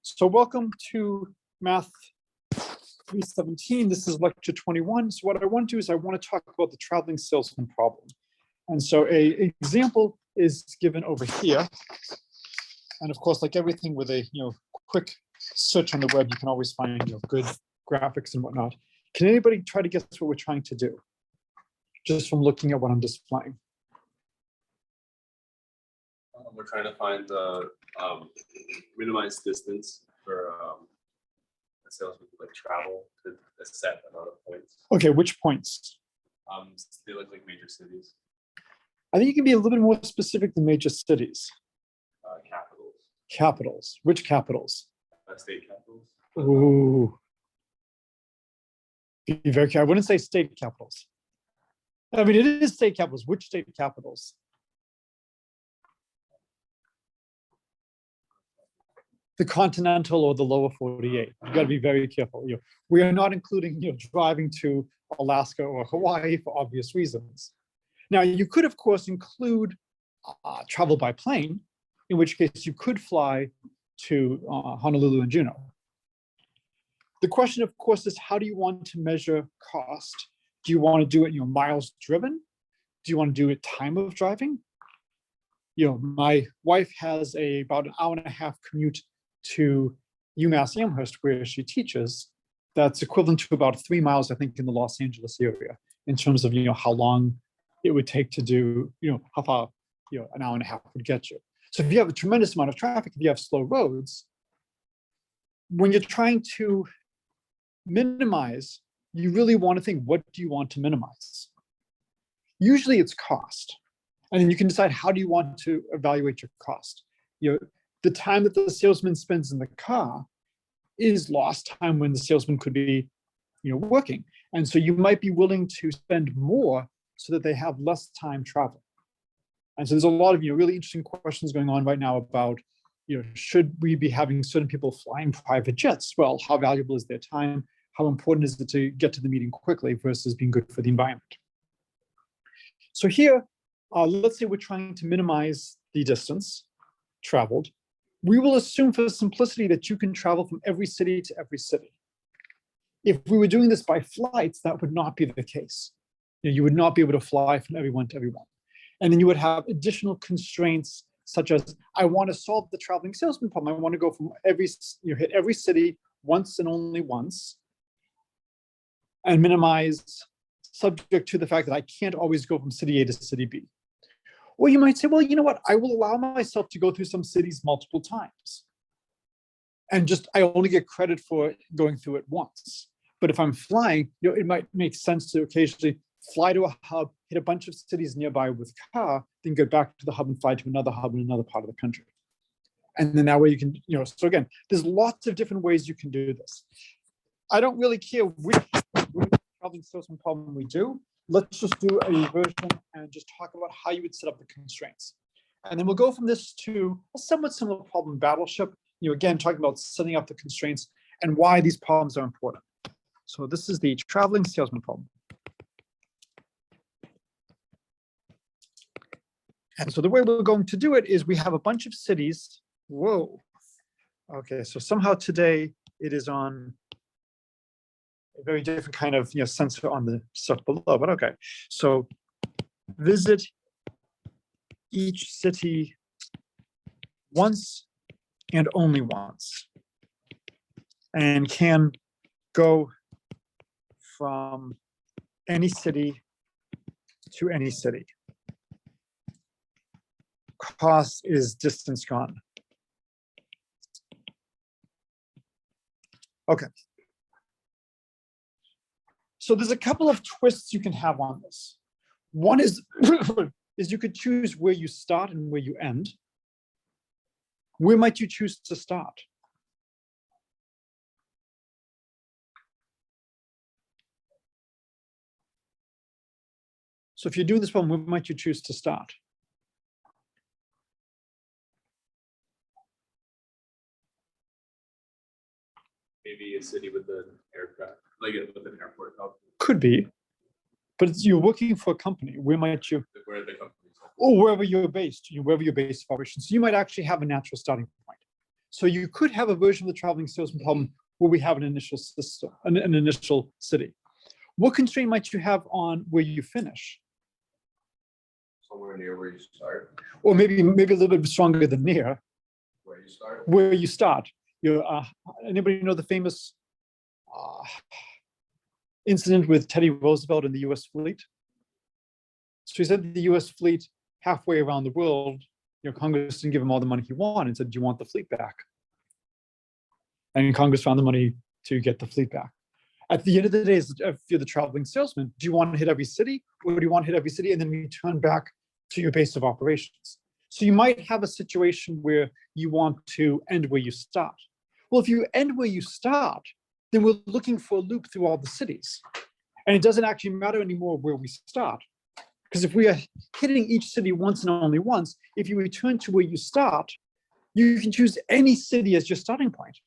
So welcome to Math 317. This is lecture 21. So what I want to do is I want to talk about the traveling salesman problem. And so an example is given over here. And of course, like everything with a quick search on the web, you can always find good graphics and whatnot. Can anybody try to guess what we're trying to do? Just from looking at what I'm displaying. We're trying to find the minimized distance for a salesman to travel to a set amount of points. Okay, which points? They look like major cities. I think you can be a little bit more specific than major cities. Capitals. Capitals. Which capitals? State capitals. Ooh. Be very careful. I wouldn't say state capitals. I mean, it is state capitals. Which state capitals? The continental or the lower 48. You got to be very careful. We are not including driving to Alaska or Hawaii for obvious reasons. Now, you could, of course, include travel by plane, in which case you could fly to Honolulu and Juneau. The question, of course, is how do you want to measure cost? Do you want to do it miles driven? Do you want to do it time of driving? My wife has about an hour and a half commute to UMass Amherst, where she teaches. That's equivalent to about 3 miles, I think, in the Los Angeles area, in terms of how long it would take to do, how far an hour and a half would get you. So if you have a tremendous amount of traffic, if you have slow roads, when you're trying to minimize, you really want to think, what do you want to minimize? Usually it's cost. And then you can decide, how do you want to evaluate your cost? The time that the salesman spends in the car is lost time when the salesman could be working. And so you might be willing to spend more so that they have less time traveling. And so there's a lot of really interesting questions going on right now about should we be having certain people flying private jets? Well, how valuable is their time? How important is it to get to the meeting quickly versus being good for the environment? So here, let's say we're trying to minimize the distance traveled. We will assume for simplicity that you can travel from every city to every city. If we were doing this by flights, that would not be the case. You would not be able to fly from everyone to everyone. And then you would have additional constraints, such as, I want to solve the traveling salesman problem. I want to go from hit every city once and only once, and minimize, subject to the fact that I can't always go from city A to city B. Or you might say, well, you know what? I will allow myself to go through some cities multiple times. And I only get credit for going through it once. But if I'm flying, it might make sense to occasionally fly to a hub, hit a bunch of cities nearby with a car, then go back to the hub and fly to another hub in another part of the country. And then that way you can, so again, there's lots of different ways you can do this. I don't really care which traveling salesman problem we do. Let's just do a version and just talk about how you would set up the constraints. And then we'll go from this to a somewhat similar problem in Battleship, again, talking about setting up the constraints and why these problems are important. So this is the traveling salesman problem. And so the way we're going to do it is we have a bunch of cities. Whoa. Okay, so somehow today it is on a very different kind of sensor on the stuff below, but okay. So visit each city once and only once, and can go from any city to any city. Cost is distance gone. Okay. So there's a couple of twists you can have on this. One is, you could choose where you start and where you end. Where might you choose to start? So if you're doing this problem, where might you choose to start? Maybe a city with an aircraft, like with an airport hub. Could be, but you're working for a company. Where might you? Where the company is. Or wherever you're based, wherever you're based of operations. So you might actually have a natural starting point. So you could have a version of the traveling salesman problem where we have an initial system, an initial city. What constraint might you have on where you finish? Somewhere near where you start. Or maybe a little bit stronger than near. Where you start. Where you start. Anybody know the famous incident with Teddy Roosevelt and the US fleet? So he said the US fleet halfway around the world, Congress didn't give him all the money he wanted and said, do you want the fleet back? And Congress found the money to get the fleet back. At the end of the day, if you're the traveling salesman, do you want to hit every city, or do you want to hit every city and then return back to your base of operations? So you might have a situation where you want to end where you start. Well, if you end where you start, then we're looking for a loop through all the cities. And it doesn't actually matter anymore where we start. Because if we are hitting each city once and only once, if you return to where you start, you can choose any city as your starting point.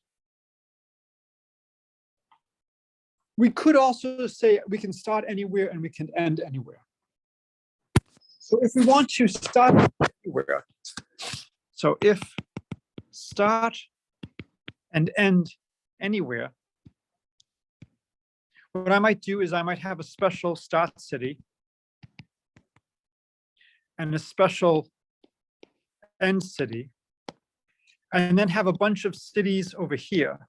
We could also say we can start anywhere and we can end anywhere. So if we want to start anywhere, so if start and end anywhere, what I might do is I might have a special start city and a special end city, and then have a bunch of cities over here.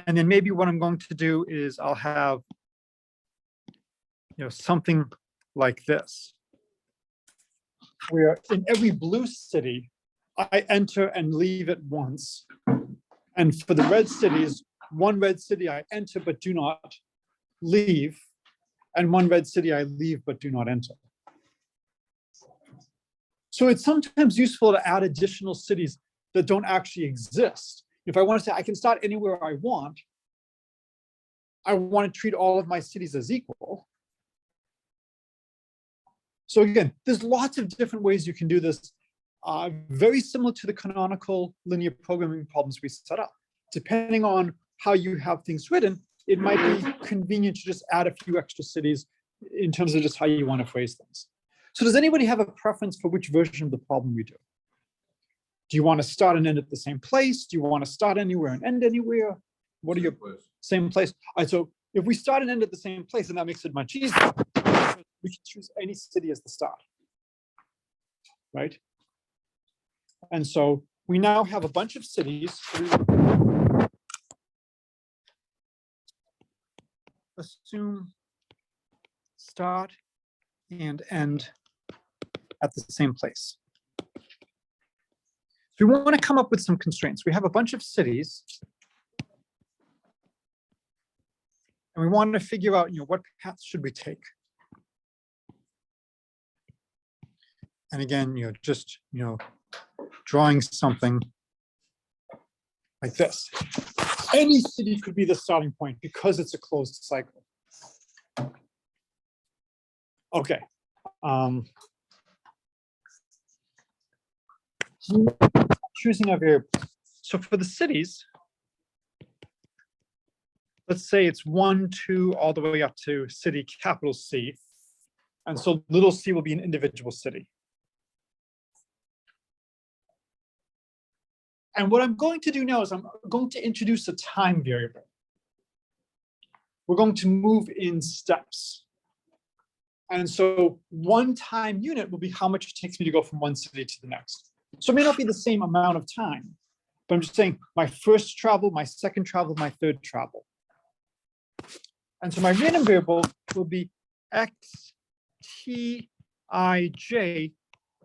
And then maybe what I'm going to do is I'll have, something like this, where in every blue city, I enter and leave it once. And for the red cities, one red city I enter but do not leave, and one red city I leave but do not enter. So it's sometimes useful to add additional cities that don't actually exist. If I want to say I can start anywhere I want to treat all of my cities as equal. So again, there's lots of different ways you can do this, very similar to the canonical linear programming problems we set up. Depending on how you have things written, it might be convenient to just add a few extra cities in terms of just how you want to phrase things. So does anybody have a preference for which version of the problem we do? Do you want to start and end at the same place? Do you want to start anywhere and end anywhere? What are your same place? All right, so if we start and end at the same place, then that makes it much easier. We can choose any city as the start, right? And so we now have a bunch of cities. Assume start and end at the same place. So we want to come up with some constraints. We have a bunch of cities, and we want to figure out, what paths should we take? And again, just, drawing something like this. Any city could be the starting point because it's a closed cycle. Okay. Choosing a variable. So for the cities, let's say it's 1, 2, all the way up to city capital C. And so little c will be an individual city. And what I'm going to do now is I'm going to introduce a time variable. We're going to move in steps. And so one time unit will be how much it takes me to go from one city to the next. So it may not be the same amount of time, but I'm just saying my first travel, my second travel, my third travel. And so my random variable will be xtij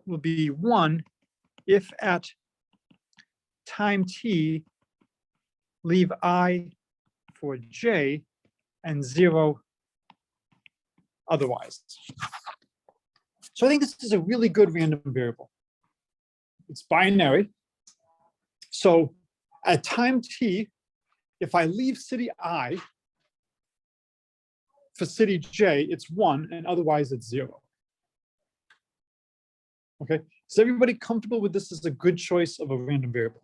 will be 1 if at time t leave I for j and 0 otherwise. So I think this is a really good random variable. It's binary. So at time t, if I leave city I for city j, it's 1, and otherwise it's 0. Okay, is everybody comfortable with this as a good choice of a random variable?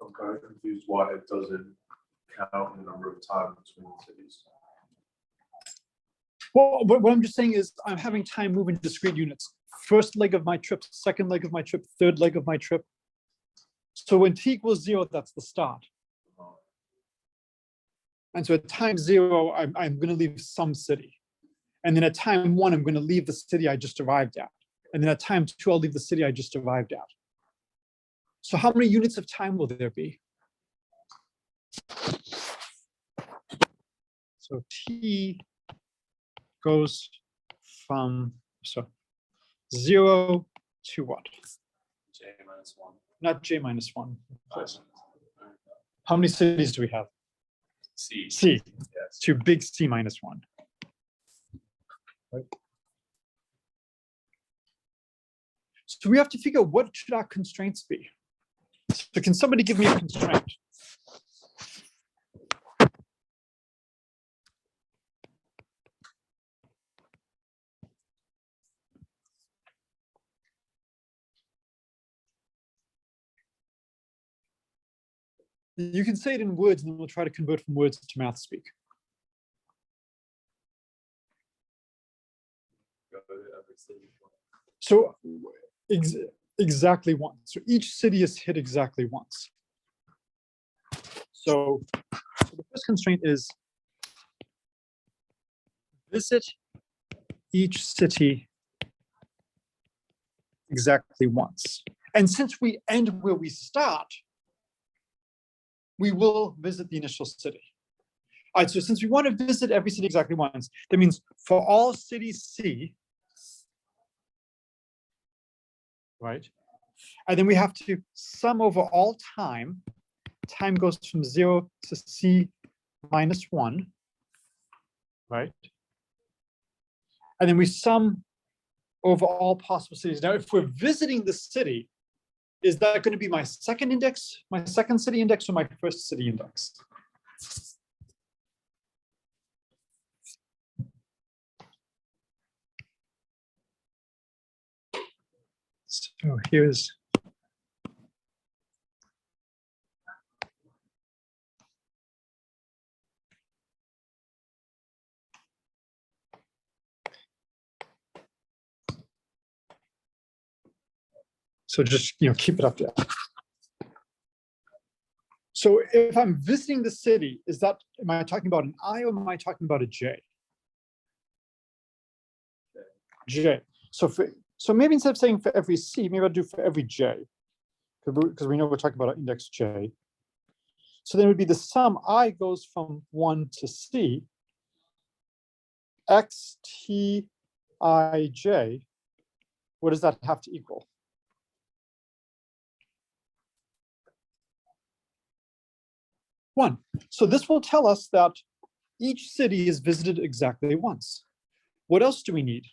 I'm kind of confused why it doesn't count the number of times between cities. Well, what I'm just saying is I'm having time move in discrete units. First leg of my trip, second leg of my trip, third leg of my trip. So when t equals 0, that's the start. And so at time 0, I'm going to leave some city. And then at time 1, I'm going to leave the city I just arrived at. And then at time 2, I'll leave the city I just arrived at. So how many units of time will there be? So t goes from 0 to what? J minus 1. Not j minus 1. How many cities do we have? C. C. Yes. To big C minus 1. Right. So we have to figure out what should our constraints be. So can somebody give me a constraint? You can say it in words, and then we'll try to convert from words to math speak. Go to every city. So exactly once. So each city is hit exactly once. So the first constraint is visit each city exactly once. And since we end where we start, we will visit the initial city. All right, so since we want to visit every city exactly once, that means for all cities C, right? And then we have to sum over all time. Time goes from 0 to C minus 1, right? And then we sum over all possible cities. Now, if we're visiting the city, is that going to be my second index, my second city index, or my first city index? So here's so just keep it up there. So if I'm visiting the city, am I talking about an I or am I talking about a J? J. So maybe instead of saying for every C, maybe I'll do for every J, because we know we're talking about our index J. So then it would be the sum I goes from 1 to C, X T I J. What does that have to equal? One. So this will tell us that each city is visited exactly once. What else do we need?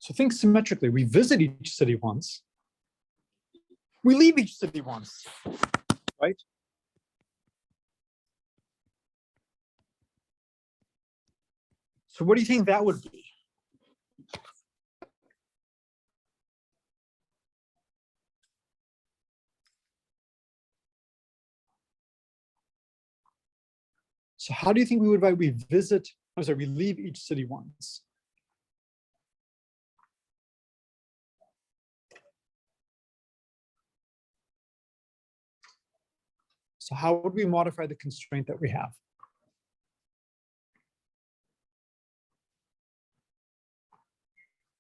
So think symmetrically. We visit each city once. We leave each city once, right? So what do you think that would be? So how do you think we would write we leave each city once? So how would we modify the constraint that we have?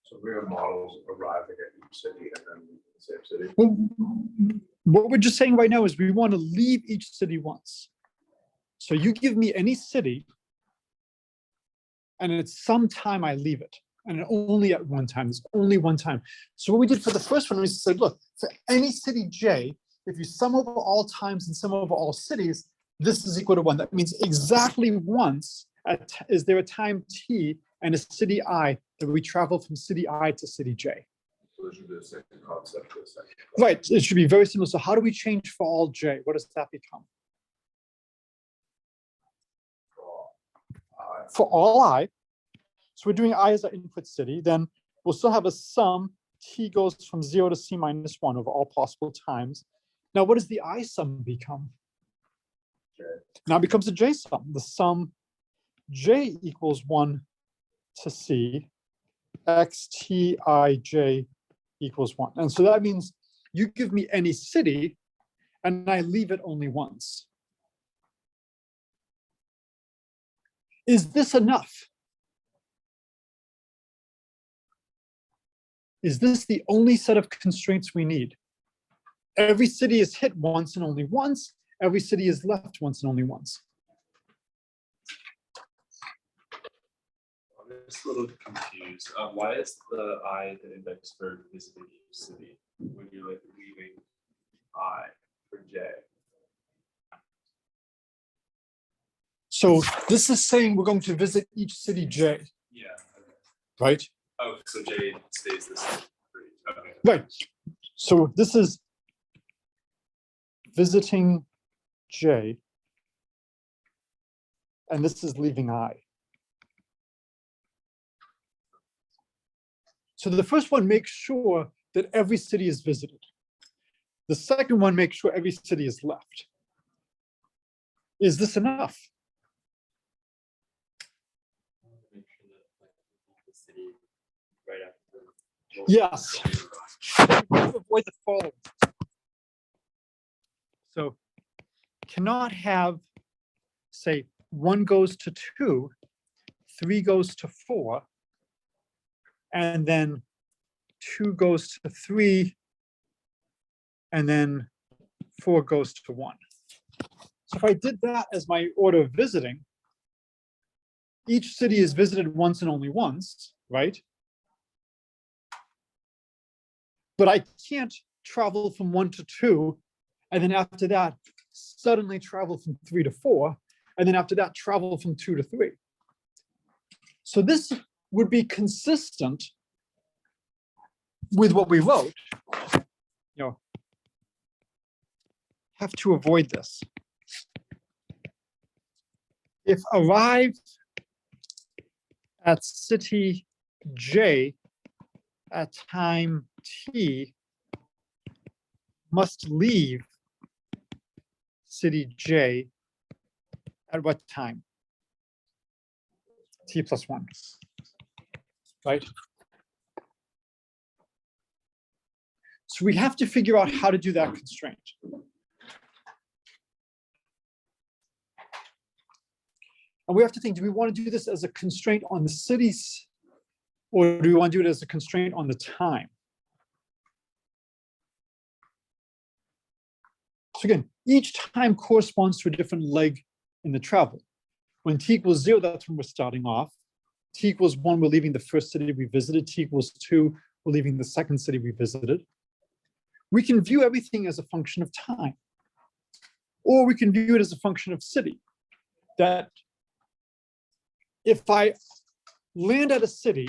So we have models arriving at each city and then the same city. Well, what we're just saying right now is we want to leave each city once. So you give me any city, and at some time I leave it, and only at one time. There's only one time. So what we did for the first one, we said, look, for any city J, if you sum over all times and sum over all cities, this is equal to 1. That means exactly once is there a time T and a city I that we travel from city I to city J. So this should be the same concept for the second. Right, it should be very similar. So how do we change for all J? What does that become? For all I, so we're doing I as our input city, then we'll still have a sum. T goes from 0 to C minus 1 over all possible times. Now, what does the I sum become? Now it becomes a J sum. The sum J equals 1 to C, XTIJ equals 1. And so that means you give me any city and I leave it only once. Is this enough? Is this the only set of constraints we need? Every city is hit once and only once. Every city is left once and only once. I'm just a little confused. Why is the I the index for visiting each city when you're like leaving I for J? So this is saying we're going to visit each city J, Yeah. Okay. right? Oh, so J stays the same for each. Okay. Right. So this is visiting J, and this is leaving I. So the first one makes sure that every city is visited. The second one makes sure every city is left. Is this enough? Make sure that like the city right after. Yes. Avoid the following. So cannot have, say, 1 goes to 2, 3 goes to 4, and then 2 goes to 3, and then 4 goes to 1. So if I did that as my order of visiting, each city is visited once and only once, right? But I can't travel from 1 to 2, and then after that, suddenly travel from 3 to 4, and then after that, travel from 2 to 3. So this would be consistent with what we wrote. You know, have to avoid this. If arrive at city J at time T, must leave city J at what time? T plus 1, right? So we have to figure out how to do that constraint. And we have to think, do we want to do this as a constraint on the cities, or do we want to do it as a constraint on the time? So again, each time corresponds to a different leg in the travel. When t equals 0, that's when we're starting off. T equals 1, we're leaving the first city we visited. T equals 2, we're leaving the second city we visited. We can view everything as a function of time, or we can view it as a function of city. That if I land at a city,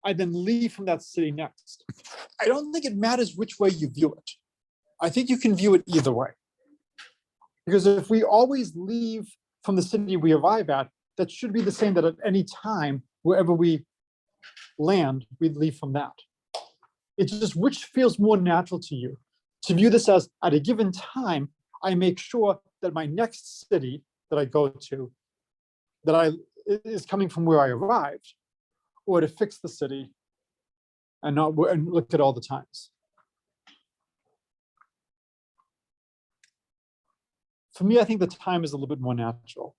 I then leave from that city next. I don't think it matters which way you view it. I think you can view it either way. Because if we always leave from the city we arrive at, that should be the same that at any time, wherever we land, we leave from that. It's just which feels more natural to you. To view this as at a given time, I make sure that my next city that I go to, that is coming from where I arrived, or to fix the city and look at all the times. For me, I think the time is a little bit more natural.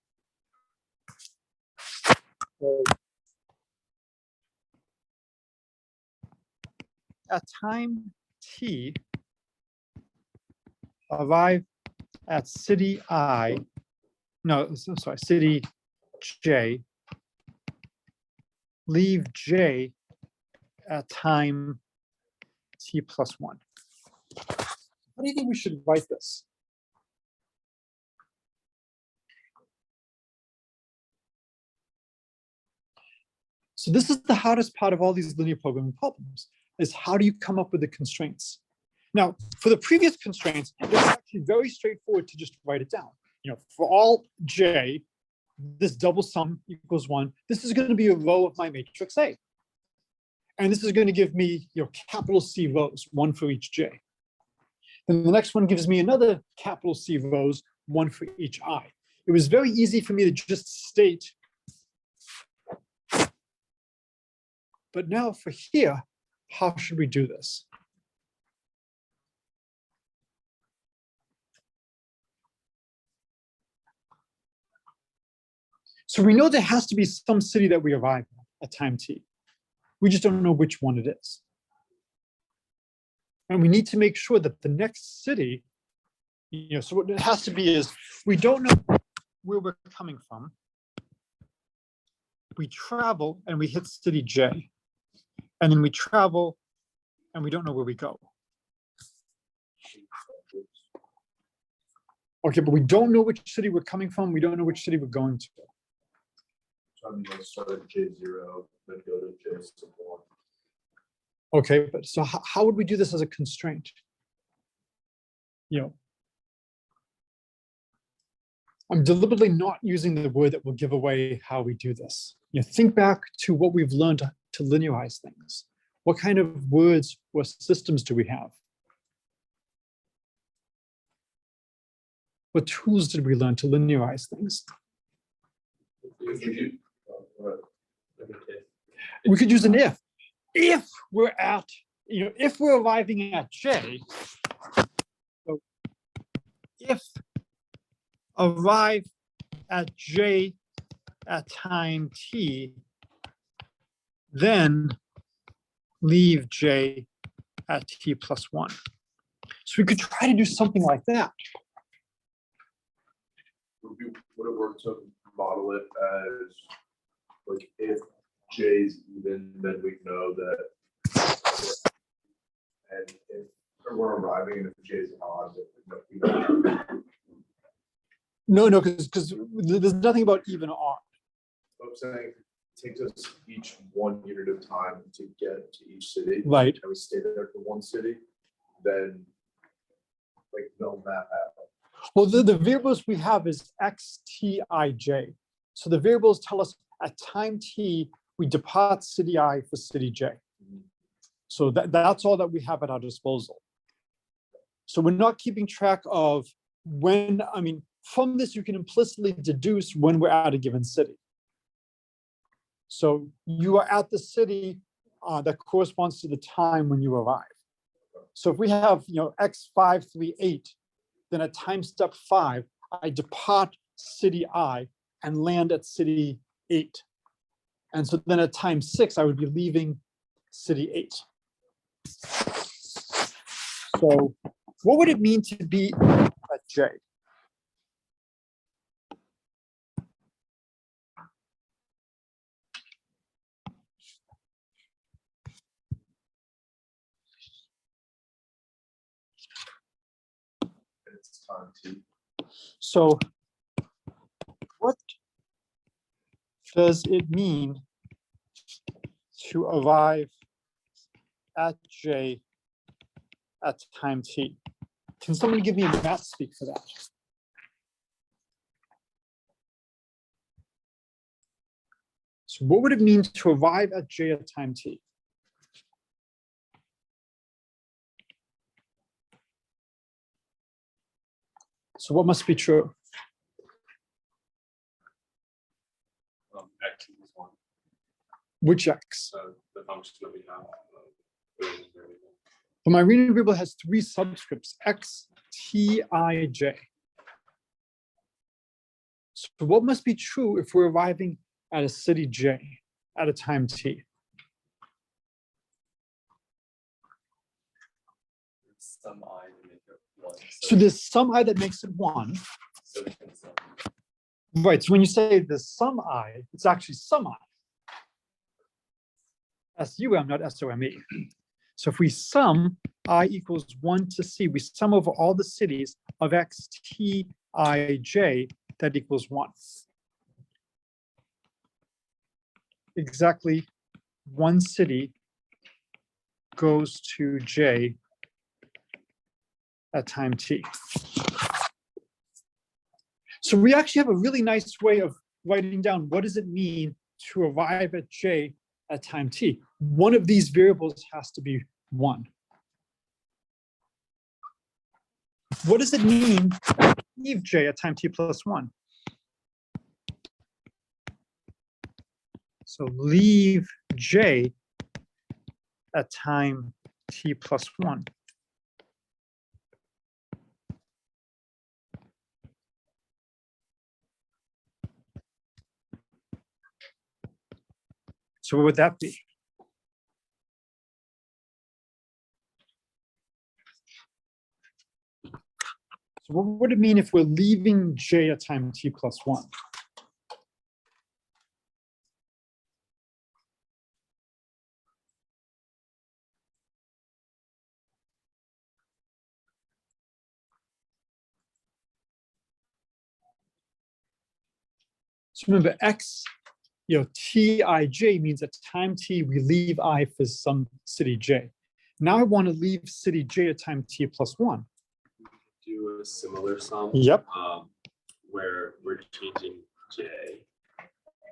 So, at time T, arrive at city I, no, sorry, city J, leave J at time T plus 1. How do you think we should write this? So this is the hardest part of all these linear programming problems, is how do you come up with the constraints? Now, for the previous constraints, it's actually very straightforward to just write it down. You know, for all J, this double sum equals 1. This is going to be a row of my matrix A. And this is going to give me, you know, capital C rows, 1 for each J. Then the next one gives me another capital C rows, 1 for each I. it was very easy for me to just state. But now for here, how should we do this? So we know there has to be some city that we arrive at time t. We just don't know which one it is. And we need to make sure that the next city, so what it has to be is, we don't know where we're coming from. We travel and we hit city J. And then we travel and we don't know where we go. Okay, but we don't know which city we're coming from. We don't know which city we're going to. So I'm gonna start at J0, then go to J1. Okay, but so how would we do this as a constraint? I'm deliberately not using the word that will give away how we do this. Think back to what we've learned to linearize things. What kind of words or systems do we have? What tools did we learn to linearize things? We could use an if. If we're at, if we're arriving at J, so if arrive at J at time t, then leave J at t plus 1. So we could try to do something like that. Would it work to model it as, like, if J's even, then we know that, and if we're arriving and if J's odd, No, because there's nothing about even or odd. I'm saying it takes us each 1 unit of time to get to each city. Right. And we stay there for one city, then like no map out. Well, the variables we have is x, t, I, j. So the variables tell us at time t, we depart city I for city j. So that's all that we have at our disposal. So we're not keeping track of when, from this, you can implicitly deduce when we're at a given city. So you are at the city that corresponds to the time when you arrive. So if we have, x538, then at time step 5, I depart city I and land at city 8. And so then at time 6, I would be leaving city 8. So what would it mean to be at J? It's time t. So what does it mean to arrive at J at time t? Can someone give me a math speak for that? So what would it mean to arrive at J at time t? So what must be true? X equals 1. Which x? So the function that we have. Variable. But my reading variable has 3 subscripts, x, t, I, j. So what must be true if we're arriving at a city j at a time t? Some I to make it 1. So there's some I that makes it 1. So we can sum. Right, so when you say there's some I, it's actually some I. S-U-M, not S-O-M-E. So if we sum I equals 1 to C, we sum over all the cities of X, T, I, J, that equals 1. Exactly 1 city goes to J at time T. So we actually have a really nice way of writing down what does it mean to arrive at J at time T. One of these variables has to be 1. What does it mean to leave J at time T plus 1? So leave J at time t plus 1. So what would that be? So what would it mean if we're leaving J at time t plus 1? So remember, x, Tij means at time t, we leave I for some city j. Now I want to leave city j at time t plus 1. Do a similar sum. Yep. Where we're changing J.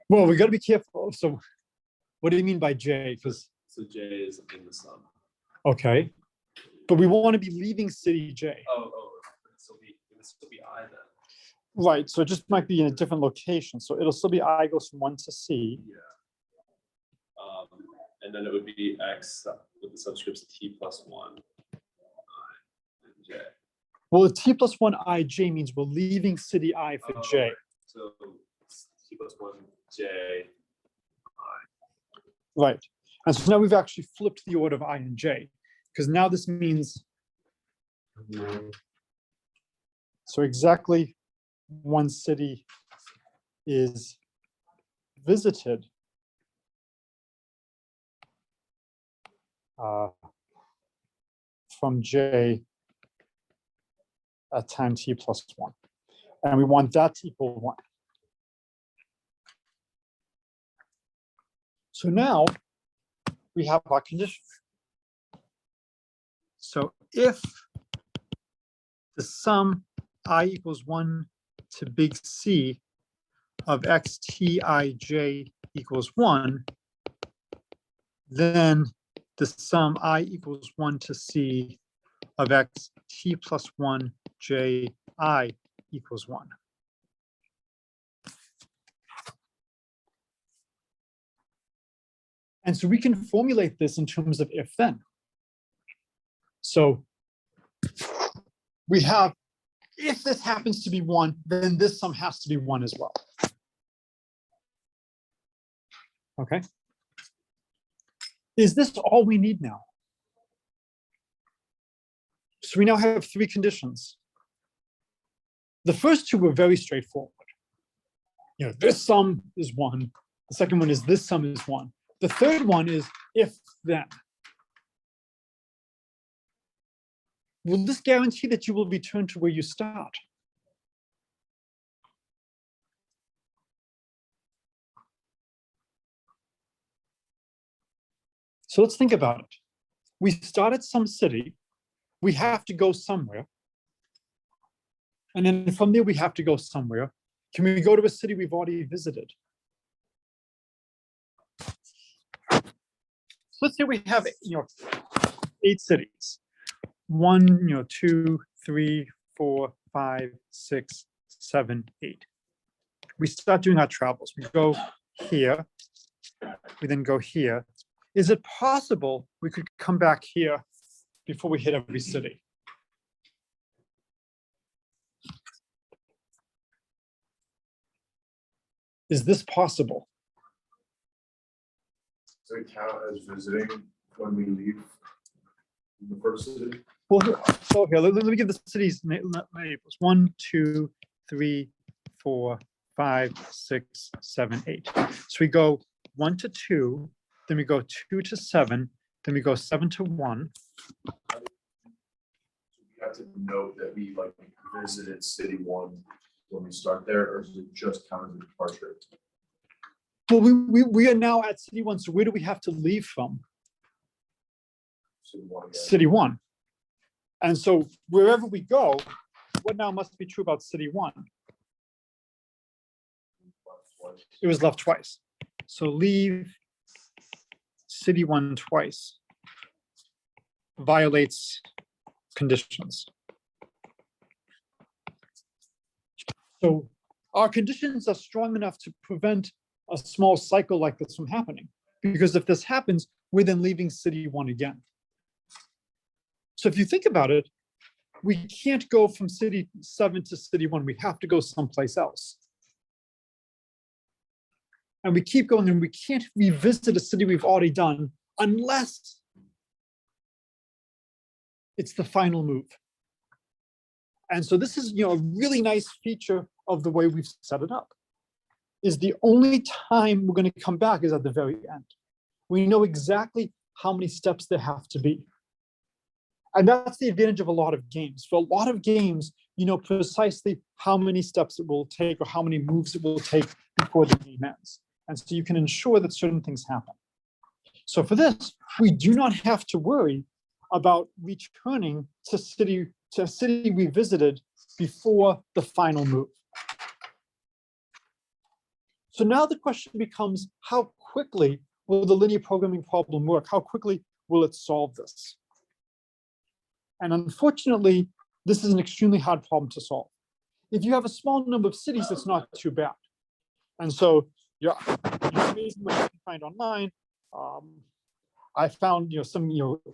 Well, we got to be careful. So what do you mean by j? Because, So J is in the sum. okay. But we want to be leaving city j. Oh, it'll still be I then. Right, so it just might be in a different location. So it'll still be I goes from 1 to C. Yeah. And then it would be X with the subscripts T plus 1, I, and J. Well, the T plus 1 ij means we're leaving city I for j. So T plus 1 J. Right. And so now we've actually flipped the order of I and j, because now this means, so exactly one city is visited from j at time t plus 1. And we want that to equal 1. So now we have our condition. So if the sum I equals 1 to big C of xtij equals 1, then the sum I equals 1 to C of xt plus 1 ji equals 1. And so we can formulate this in terms of if then. So we have, if this happens to be 1, then this sum has to be 1 as well. Okay. Is this all we need now? So we now have 3 conditions. The first 2 were very straightforward. This sum is 1. The second one is this sum is 1. The third one is if then. Will this guarantee that you will return to where you start? So let's think about it. We start at some city, we have to go somewhere. And then from there, we have to go somewhere. Can we go to a city we've already visited? So let's say we have 8 cities. 1, 2, 3, 4, 5, 6, 7, 8. We start doing our travels. We go here. We then go here. Is it possible we could come back here before we hit every city? Is this possible? Does it count as visiting when we leave the first city? Well, so here, let me give the cities labels. 1, 2, 3, 4, 5, 6, 7, 8. So we go 1 to 2, then we go 2 to 7, then we go 7 to 1. We have to note that we visited city 1 when we start there, or is it just count as a departure? Well, we are now at city 1, so where do we have to leave from? City 1 again. City 1. And so wherever we go, what now must be true about city 1? It was left twice. So leave city 1 twice violates conditions. So our conditions are strong enough to prevent a small cycle like this from happening. Because if this happens, we're then leaving city one again. So if you think about it, we can't go from city 7 to city 1. We have to go someplace else. And we keep going, and we can't revisit a city we've already done unless it's the final move. And so this is, a really nice feature of the way we've set it up, is the only time we're going to come back is at the very end. We know exactly how many steps there have to be. And that's the advantage of a lot of games. For a lot of games, you know precisely how many steps it will take or how many moves it will take before the game ends. And so you can ensure that certain things happen. So for this, we do not have to worry about returning to a city we visited before the final move. So now the question becomes, how quickly will the linear programming problem work? How quickly will it solve this? And unfortunately, this is an extremely hard problem to solve. If you have a small number of cities, it's not too bad. And so, yeah, it's amazing what you can find online. I found, some,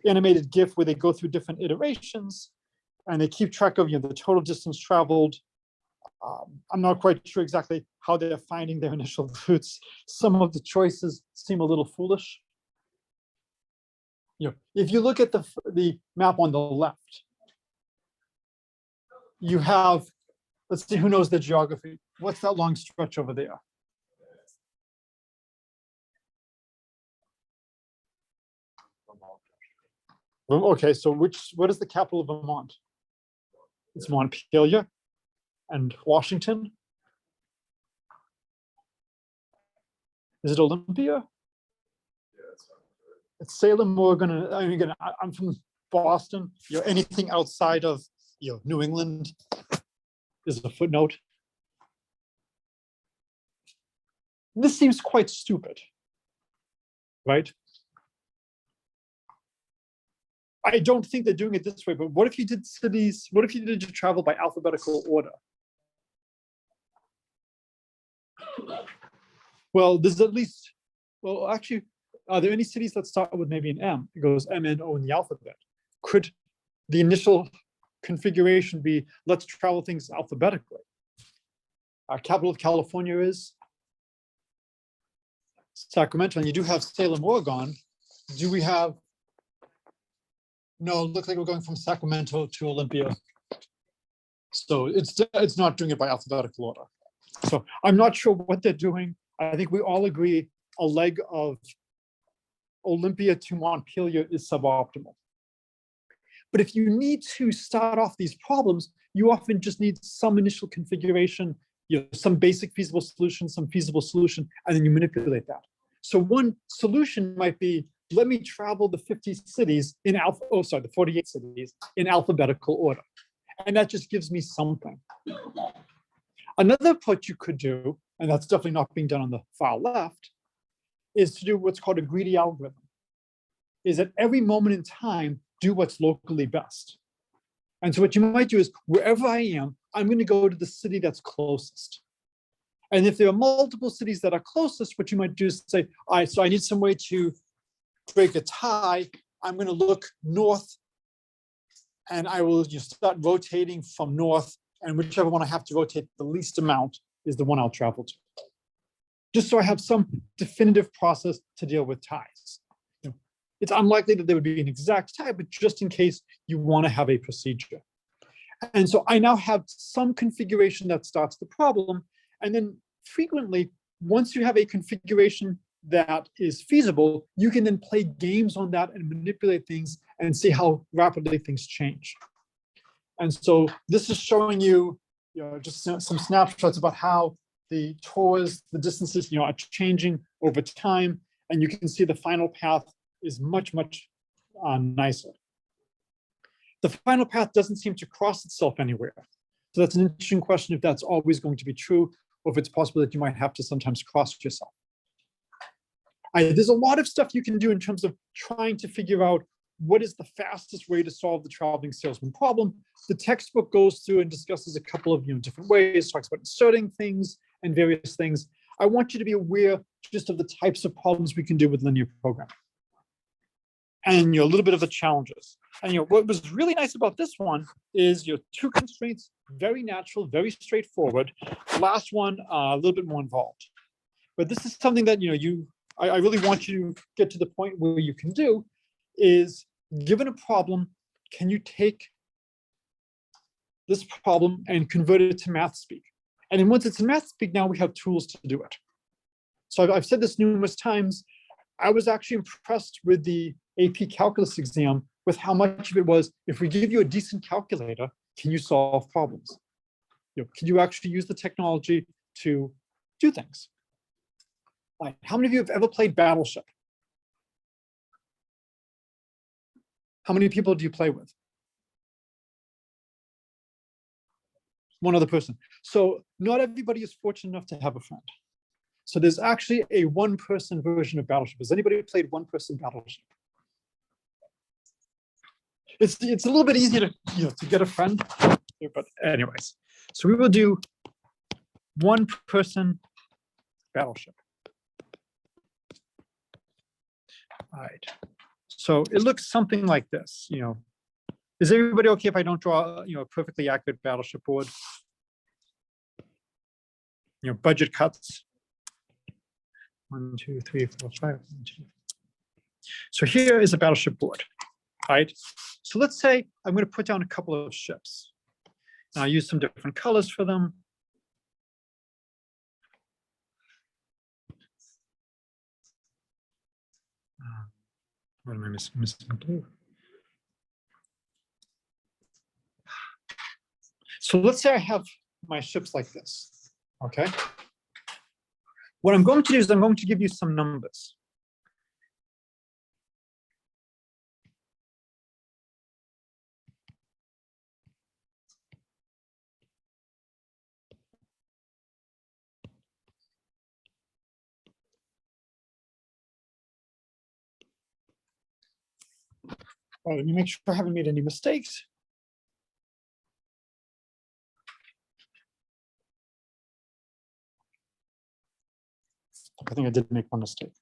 animated GIF where they go through different iterations and they keep track of, the total distance traveled. I'm not quite sure exactly how they're finding their initial routes. Some of the choices seem a little foolish. If you look at the map on the left, you have, let's see who knows the geography. What's that long stretch over there? Okay, so what is the capital of Vermont? It's Montpelier. And Washington? Is it Olympia? It's Salem, Oregon. I'm from Boston. Anything outside of New England is a footnote. This seems quite stupid, right? I don't think they're doing it this way, but what if you did cities? What if you did travel by alphabetical order? Well, there's at least, actually, are there any cities that start with maybe an M? It goes M, N, O in the alphabet. Could the initial configuration be, let's travel things alphabetically? Our capital of California is Sacramento, and you do have Salem, Oregon. Do we have, no, it looks like we're going from Sacramento to Olympia. So it's not doing it by alphabetical order. So I'm not sure what they're doing. I think we all agree a leg of Olympia to Montpelier is suboptimal. But if you need to start off these problems, you often just need some initial configuration, some basic feasible solution, some feasible solution, and then you manipulate that. So one solution might be, let me travel the 50 cities in the 48 cities in alphabetical order. And that just gives me something. Another approach you could do, and that's definitely not being done on the far left, is to do what's called a greedy algorithm. Is at every moment in time, do what's locally best. And so what you might do is, wherever I am, I'm going to go to the city that's closest. And if there are multiple cities that are closest, what you might do is say, all right, so I need some way to break a tie. I'm going to look north, and I will just start rotating from north, and whichever one I have to rotate the least amount is the one I'll travel to. Just so I have some definitive process to deal with ties. It's unlikely that there would be an exact tie, but just in case you want to have a procedure. And so I now have some configuration that starts the problem. And then frequently, once you have a configuration that is feasible, you can then play games on that and manipulate things and see how rapidly things change. And so this is showing you, just some snapshots about how the tours, the distances, are changing over time. And you can see the final path is much, much nicer. The final path doesn't seem to cross itself anywhere. So that's an interesting question if that's always going to be true, or if it's possible that you might have to sometimes cross yourself. There's a lot of stuff you can do in terms of trying to figure out what is the fastest way to solve the traveling salesman problem. The textbook goes through and discusses a couple of different ways, talks about inserting things and various things. I want you to be aware just of the types of problems we can do with linear programming. And a little bit of the challenges. And what was really nice about this one is your two constraints, very natural, very straightforward. The last one, a little bit more involved. But this is something that I really want you to get to the point where you can do is, given a problem, can you take this problem and convert it to math speak? And then once it's in math speak, now we have tools to do it. So I've said this numerous times. I was actually impressed with the AP calculus exam with how much of it was, if we give you a decent calculator, can you solve problems? Can you actually use the technology to do things? Like, how many of you have ever played Battleship? How many people do you play with? One other person. So not everybody is fortunate enough to have a friend. So there's actually a one-person version of Battleship. Has anybody played one-person Battleship? It's a little bit easier to get a friend, but anyways. So we will do one-person Battleship. All right. So it looks something like this. Is everybody okay if I don't draw a perfectly accurate Battleship board? Budget cuts. 1, 2, 3, 4, 5. 1, 2. So here is a Battleship board. Right. So let's say I'm going to put down a couple of ships. And I'll use some different colors for them. What am I missing? Missing blue. So let's say I have my ships like this. Okay. What I'm going to do is I'm going to give you some numbers. Well, let me make sure I haven't made any mistakes. I think I did make one mistake.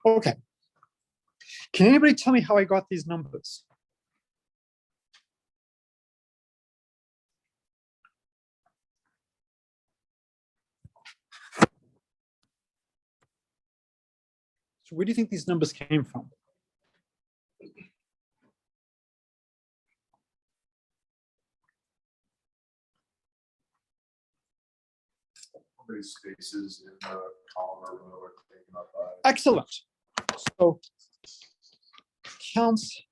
Okay. Can anybody tell me how I got these numbers? So where do you think these numbers came from? How many spaces in a column or row are taken up by? Excellent. So counts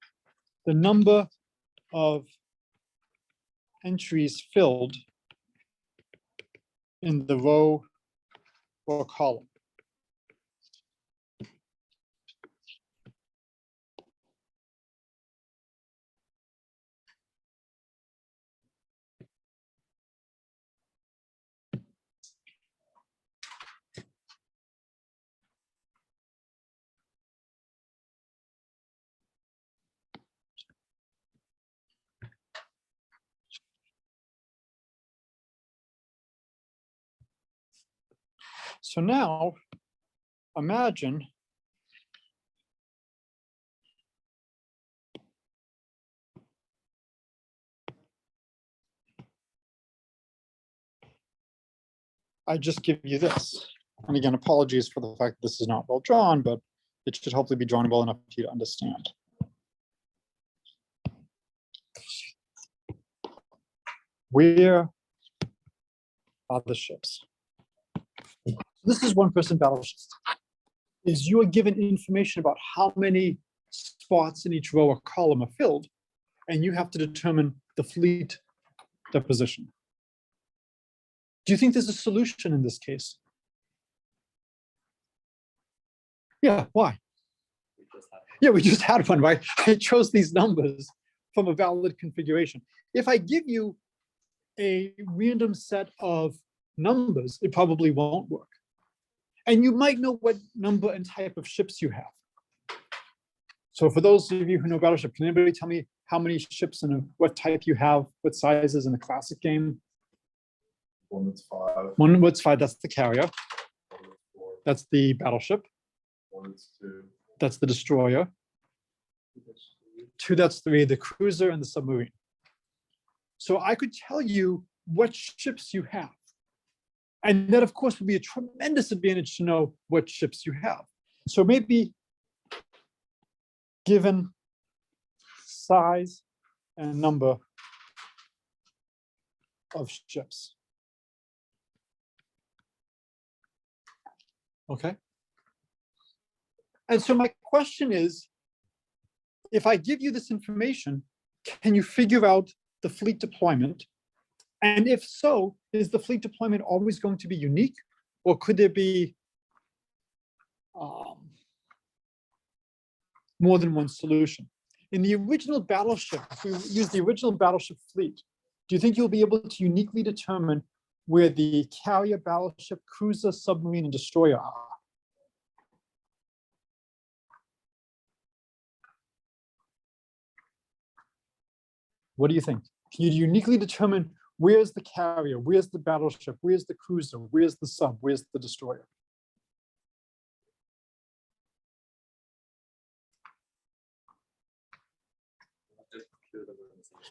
the number of entries filled in the row or column. So now imagine I just give you this. And again, apologies for the fact that this is not well drawn, but it should hopefully be drawn well enough for you to understand. Where are the ships? This is one-person battleship. Is you are given information about how many spots in each row or column are filled, and you have to determine the fleet deposition. Do you think there's a solution in this case? Yeah, why? Yeah, we just had one, right? I chose these numbers from a valid configuration. If I give you a random set of numbers, it probably won't work. And you might know what number and type of ships you have. So for those of you who know Battleship, can anybody tell me how many ships and what type you have, what sizes in the classic game? One that's 5. One that's 5, that's the carrier. One that's 4. That's the battleship. One that's 2. That's the destroyer. 2, that's 3, the cruiser and the submarine. So I could tell you what ships you have. And that, of course, would be a tremendous advantage to know what ships you have. So maybe given size and number of ships. Okay. And so my question is, if I give you this information, can you figure out the fleet deployment? And if so, is the fleet deployment always going to be unique, or could there be more than one solution? In the original battleship, if we use the original battleship fleet, do you think you'll be able to uniquely determine where the carrier, battleship, cruiser, submarine, and destroyer are? What do you think? Can you uniquely determine where's the carrier, where's the battleship, where's the cruiser, where's the sub, where's the destroyer?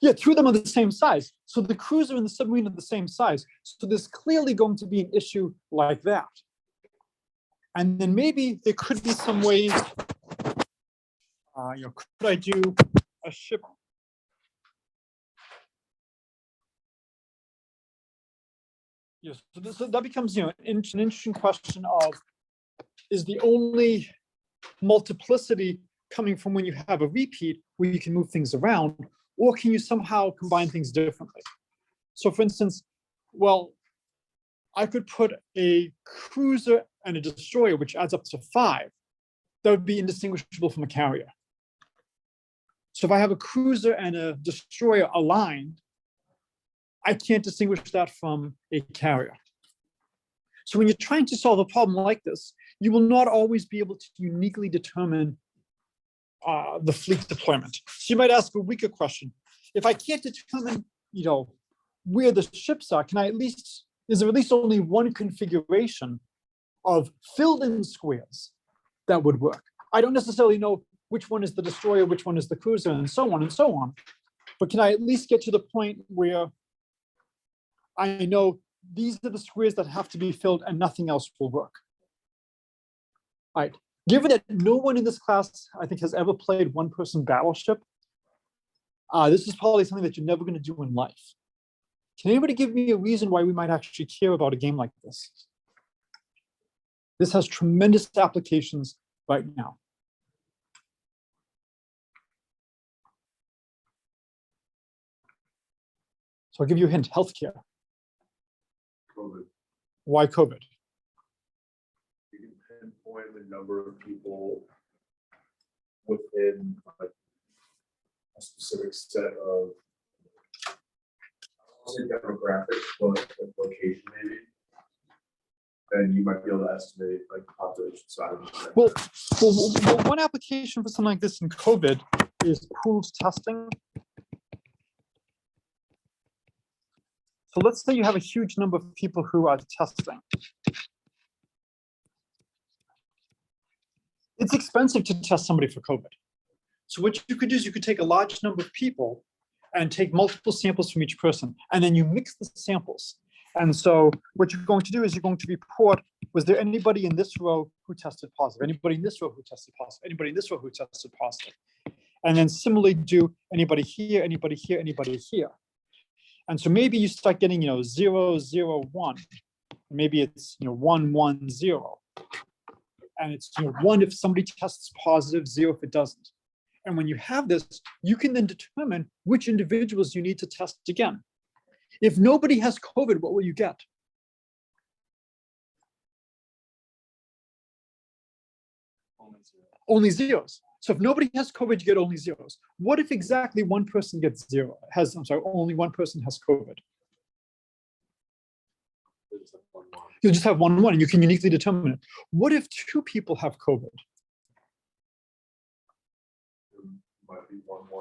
Yeah, 2 of them are the same size. So the cruiser and the submarine are the same size. So there's clearly going to be an issue like that. And then maybe there could be some ways, could I do a ship? Yes, so that becomes, an interesting question of, is the only multiplicity coming from when you have a repeat where you can move things around, or can you somehow combine things differently? So for instance, well, I could put a cruiser and a destroyer, which adds up to 5. That would be indistinguishable from a carrier. So if I have a cruiser and a destroyer aligned, I can't distinguish that from a carrier. So when you're trying to solve a problem like this, you will not always be able to uniquely determine the fleet deployment. So you might ask a weaker question. If I can't determine, where the ships are, is there at least only one configuration of filled-in squares that would work? I don't necessarily know which one is the destroyer, which one is the cruiser, and so on and so on. But can I at least get to the point where I know these are the squares that have to be filled and nothing else will work? All right. Given that no one in this class, I think, has ever played one-person Battleship, this is probably something that you're never going to do in life. Can anybody give me a reason why we might actually care about a game like this? This has tremendous applications right now. So I'll give you a hint, healthcare. COVID. Why COVID? You can pinpoint the number of people within a specific set of demographics, but location maybe. And you might be able to estimate like population size. Well, one application for something like this in COVID is pooled testing. So let's say you have a huge number of people who are testing. It's expensive to test somebody for COVID. So what you could do is you could take a large number of people and take multiple samples from each person, and then you mix the samples. And so what you're going to do is you're going to report, was there anybody in this row who tested positive? Anybody in this row who tested positive? Anybody in this row who tested positive? And then similarly do anybody here, anybody here, anybody here. And so maybe you start getting, 0, 0, 1. Maybe it's 1, 1, 0. And it's 1 if somebody tests positive, 0 if it doesn't. And when you have this, you can then determine which individuals you need to test again. If nobody has COVID, what will you get? Only zeros. So if nobody has COVID, you get only zeros. What if exactly one person gets only one person has COVID? You'll just have 1, 1, and you can uniquely determine it. What if 2 people have COVID?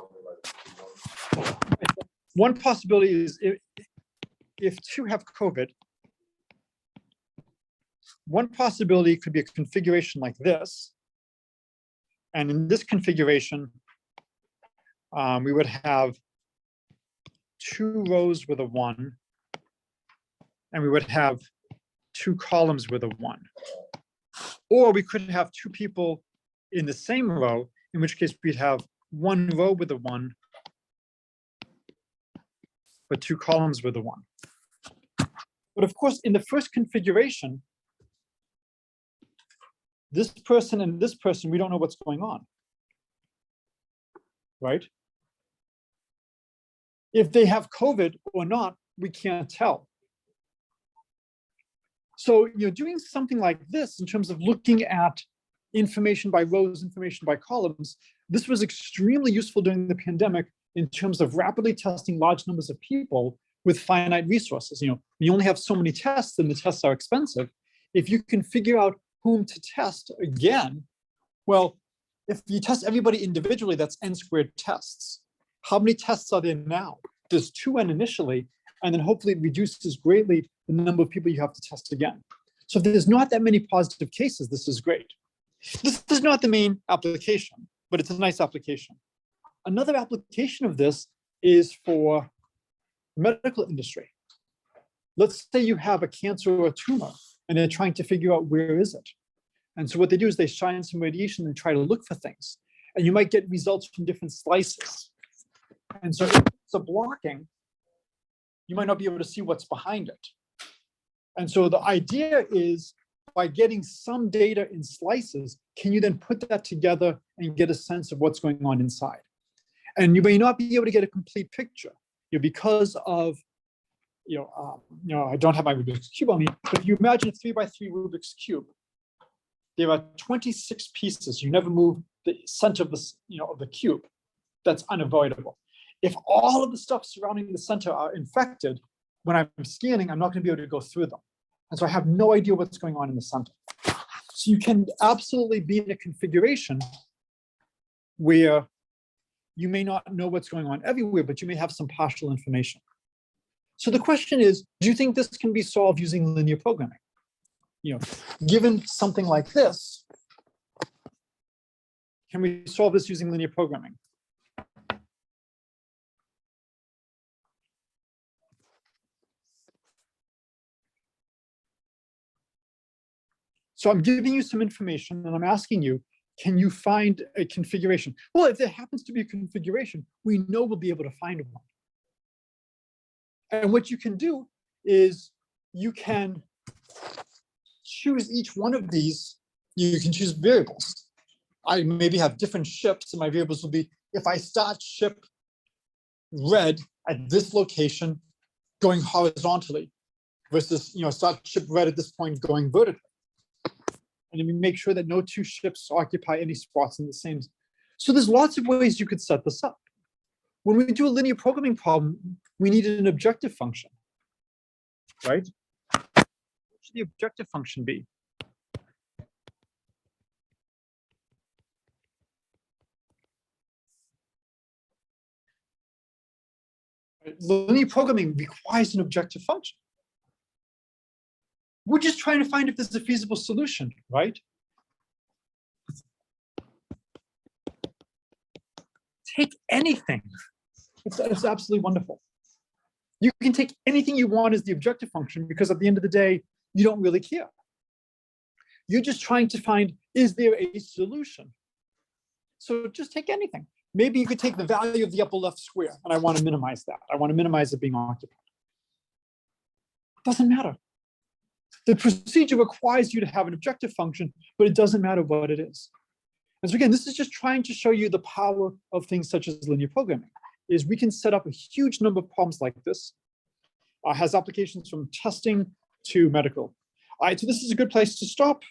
only like 1. One possibility is if 2 have COVID, one possibility could be a configuration like this. And in this configuration, we would have 2 rows with a 1, and we would have 2 columns with a 1. Or we could have 2 people in the same row, in which case we'd have 1 row with a 1, but 2 columns with a 1. But of course, in the first configuration, this person and this person, we don't know what's going on, right? If they have COVID or not, we can't tell. So, doing something like this in terms of looking at information by rows, information by columns, this was extremely useful during the pandemic in terms of rapidly testing large numbers of people with finite resources. We only have so many tests and the tests are expensive. If you can figure out whom to test again, well, if you test everybody individually, that's n squared tests. How many tests are there now? There's 2n initially, and then hopefully it reduces greatly the number of people you have to test again. So if there's not that many positive cases, this is great. This is not the main application, but it's a nice application. Another application of this is for medical industry. Let's say you have a cancer or a tumor, and they're trying to figure out where is it. And so what they do is they shine some radiation and try to look for things. And you might get results from different slices. And so if it's a blocking, you might not be able to see what's behind it. And so the idea is, by getting some data in slices, can you then put that together and get a sense of what's going on inside? And you may not be able to get a complete picture, because of, I don't have my Rubik's Cube on me, but if you imagine a 3x3 Rubik's Cube, there are 26 pieces. You never move the center of the cube. That's unavoidable. If all of the stuff surrounding the center are infected, when I'm scanning, I'm not going to be able to go through them. And so I have no idea what's going on in the center. So you can absolutely be in a configuration where you may not know what's going on everywhere, but you may have some partial information. So the question is, do you think this can be solved using linear programming? Given something like this, can we solve this using linear programming? So I'm giving you some information and I'm asking you, can you find a configuration? Well, if there happens to be a configuration, we know we'll be able to find one. And what you can do is you can choose each one of these. You can choose variables. I maybe have different ships, and my variables will be, if I start ship red at this location going horizontally versus, start ship red at this point going vertically. And then we make sure that no 2 ships occupy any spots in the same. So there's lots of ways you could set this up. When we do a linear programming problem, we need an objective function, right? What should the objective function be? Linear programming requires an objective function. We're just trying to find if there's a feasible solution, right? Take anything. It's absolutely wonderful. You can take anything you want as the objective function, because at the end of the day, you don't really care. You're just trying to find, is there a solution? So just take anything. Maybe you could take the value of the upper left square, and I want to minimize that. I want to minimize it being occupied. Doesn't matter. The procedure requires you to have an objective function, but it doesn't matter what it is. And so again, this is just trying to show you the power of things such as linear programming, is we can set up a huge number of problems like this. Has applications from testing to medical. All right, so this is a good place to stop.